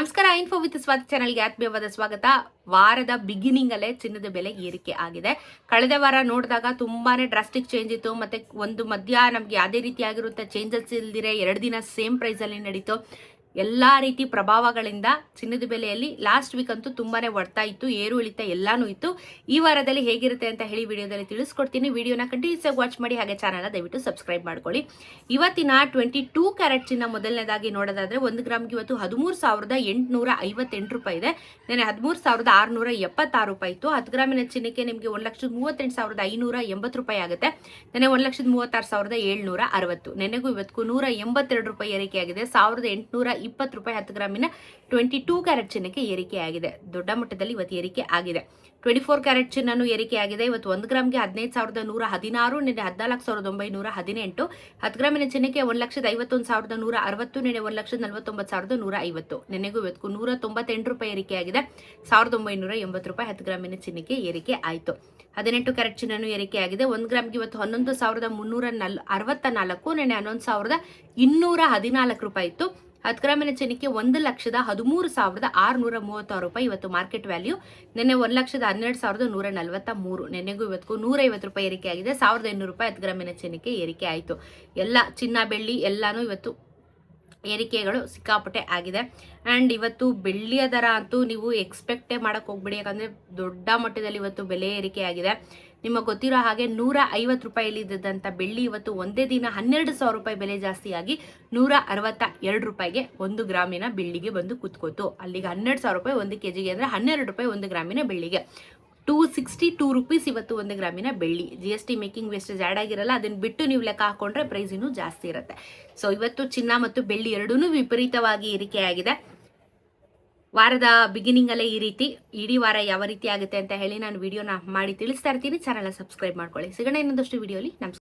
ನಮಸ್ಕಾರ. Info with Swati ಚಾನಲ್ಗೆ ಆತ್ಮೀಯವಾದ ಸ್ವಾಗತ. ವಾರದ ಬಿಗಿನಿಂಗ್ ಅಲ್ಲೇ ಚಿನ್ನದ ಬೆಲೆ ಏರಿಕೆ ಆಗಿದೆ. ಕಳೆದ ವಾರ ನೋಡಿದಾಗ ತುಂಬಾನೇ ಡ್ರಾಸ್ಟಿಕ್ ಚೇಂಜ್ ಇತ್ತು. ಮತ್ತೆ ಒಂದು ಮಧ್ಯ ನಮ್ಗೆ ಯಾವುದೇ ರೀತಿಯಾಗಿರುತ್ತೆ ಚೇಂಜಸ್ ಇಲ್ದಿರೆ 2 ದಿನ ಸೇಮ್ ಪ್ರೈಸ್ ಅಲ್ಲಿ ನಡೀತು. ಎಲ್ಲಾ ರೀತಿ ಪ್ರಭಾವಗಳಿಂದ ಚಿನ್ನದ ಬೆಲೆಯಲ್ಲಿ ಲಾಸ್ಟ್ ವೀಕ್ ಅಂತೂ ತುಂಬಾನೇ ಒಡ್ತಾ ಇತ್ತು, ಏರು ಇಳಿತ ಎಲ್ಲಾನು ಇತ್ತು. ಈ ವಾರದಲ್ಲಿ ಹೇಗಿರುತ್ತೆ ಅಂತ ಹೇಳಿ ವಿಡಿಯೋದಲ್ಲಿ ತಿಳಿಸ್ಕೊಡ್ತೀನಿ. ವಿಡಿಯೋನ ಕಂಟಿನ್ಯೂಸ್ ಆಗಿ ವಾಚ್ ಮಾಡಿ, ಹಾಗೆ ಚಾನಲ್ ದಯವಿಟ್ಟು ಸಬ್ಸ್ಕ್ರೈಬ್ ಮಾಡ್ಕೊಳ್ಳಿ. ಇವತ್ತಿನ 22 ಕ್ಯಾರೆಟ್ ಚಿನ್ನ ಮೊದಲನೇದಾಗಿ ನೋಡೋದಾದ್ರೆ 1 ಗ್ರಾಮ್ಗೆ ಇವತ್ತು 13,858 ರೂಪಾಯಿ ಇದೆ. ನೆನೆ 13,676 ರೂಪಾಯಿ ಇತ್ತು. 10 ಗ್ರಾಮಿನ ಚಿನ್ನಕ್ಕೆ ನಿಮಗೆ 1,38,580 ರೂಪಾಯಿ ಆಗುತ್ತೆ. ನೆನೆ 1,36,760. ನೆನೆಗೂ ಇವತ್ತಿಗೂ 182 ರೂಪಾಯಿ ಏರಿಕೆಯಾಗಿದೆ. 1,820 ರೂಪಾಯಿ 10 ಗ್ರಾಮಿನ 22 ಕ್ಯಾರೆಟ್ ಚಿನ್ನಕ್ಕೆ ಏರಿಕೆಯಾಗಿದೆ. ದೊಡ್ಡ ಮಟ್ಟದಲ್ಲಿ ಇವತ್ತು ಏರಿಕೆ ಆಗಿದೆ. 24 ಕ್ಯಾರೆಟ್ ಚಿನ್ನನು ಏರಿಕೆ ಆಗಿದೆ. ಇವತ್ತು 1 ಗ್ರಾಮ್ಗೆ 15,116, ನಿನ್ನೆ 14,918. 10 ಗ್ರಾಮಿನ ಚಿನ್ನಕ್ಕೆ 1,51,160, ನಿನ್ನೆ 1,49,150. ನೆನೆಗೂ ಇವತ್ತು 198 ರೂಪಾಯಿ ಏರಿಕೆಯಾಗಿದೆ. 1,980 ರೂಪಾಯಿ 10 ಗ್ರಾಮಿನ ಚಿನ್ನಕ್ಕೆ ಏರಿಕೆ ಆಯಿತು. 18 ಕ್ಯಾರೆಟ್ ಚಿನ್ನನು ಏರಿಕೆ ಆಗಿದೆ. 1 ಗ್ರಾಮ್ಗೆ ಇವತ್ತು 11,364, ನಿನ್ನೆ 11,214 ರೂಪಾಯಿ ಇತ್ತು. 10 ಗ್ರಾಮಿನ ಚಿನ್ನಕ್ಕೆ 1,13,636 ರೂಪಾಯಿ ಇವತ್ತು ಮಾರ್ಕೆಟ್ ವ್ಯಾಲ್ಯೂ. ನಿನ್ನೆ 1,12,143. ನೆನೆಗೂ ಇವತ್ತು 150 ರೂಪಾಯಿ ಏರಿಕೆ ಆಗಿದೆ. 1,800 ರೂಪಾಯಿ 10 ಗ್ರಾಮಿನ ಚಿನ್ನಕ್ಕೆ ಏರಿಕೆ ಆಯಿತು. ಎಲ್ಲ ಚಿನ್ನ ಬೆಳ್ಳಿ ಎಲ್ಲಾನು ಇವತ್ತು ಏರಿಕೆಗಳು ಸಿಕ್ಕಾಪಟ್ಟೆ ಆಗಿದೆ. ಆ್ಯಂಡ್ ಇವತ್ತು ಬೆಳ್ಳಿಯ ದರ ಅಂತೂ ನೀವು ಎಕ್ಸ್ಪೆಕ್ಟೇ ಮಾಡಕ್ಕೆ ಹೋಗ್ಬಿಡಿ, ಯಾಕಂದರೆ ದೊಡ್ಡ ಮಟ್ಟದಲ್ಲಿ ಇವತ್ತು ಬೆಲೆ ಏರಿಕೆ ಆಗಿದೆ. ನಿಮಗೆ ಗೊತ್ತಿರೋ ಹಾಗೆ 150 ರೂಪಾಯಿಲಿ ಇದ್ದಂಥ ಬೆಳ್ಳಿ ಇವತ್ತು ಒಂದೇ ದಿನ 12,000 ರೂಪಾಯಿ ಬೆಲೆ ಜಾಸ್ತಿಯಾಗಿ 162 ರೂಪಾಯಿಗೆ 1 ಗ್ರಾಮಿನ ಬೆಳ್ಳಿಗೆ ಬಂದು ಕುತ್ಕೋತು. ಅಲ್ಲಿಗೆ 12,000 ರೂಪಾಯಿ 1 ಕೆಜಿಗೆ ಅಂದರೆ 12 ರೂಪಾಯಿ 1 ಗ್ರಾಮಿನ ಬೆಳ್ಳಿಗೆ. 262 ರೂಪೀಸ್ ಇವತ್ತು 1 ಗ್ರಾಮಿನ ಬೆಳ್ಳಿ. GST ಮೇಕಿಂಗ್ ವೇಸ್ಟೇಜ್ ಆ್ಯಡ್ ಆಗಿರಲ್ಲ, ಅದನ್ನು ಬಿಟ್ಟು ನೀವು ಲೆಕ್ಕ ಹಾಕೊಂಡ್ರೆ ಪ್ರೈಸ್ ಇನ್ನೂ ಜಾಸ್ತಿ ಇರುತ್ತೆ. ಸೊ ಇವತ್ತು ಚಿನ್ನ ಮತ್ತು ಬೆಳ್ಳಿ ಎರಡೂ ವಿಪರೀತವಾಗಿ ಏರಿಕೆಯಾಗಿದೆ. ವಾರದ ಬಿಗಿನಿಂಗ್ ಅಲ್ಲೇ ಈ ರೀತಿ, ಇಡೀ ವಾರ ಯಾವ ರೀತಿ ಆಗುತ್ತೆ ಅಂತ ಹೇಳಿ ನಾನು ವಿಡಿಯೋನ ಮಾಡಿ ತಿಳಿಸ್ತಾ ಇರ್ತೀನಿ. ಚಾನಲ್ ಸಬ್ಸ್ಕ್ರೈಬ್ ಮಾಡ್ಕೊಳ್ಳಿ. ಸಿಗೋಣ ಇನ್ನೊಂದಷ್ಟು ವಿಡಿಯೋಲಿ. ನಮಸ್ಕಾರ.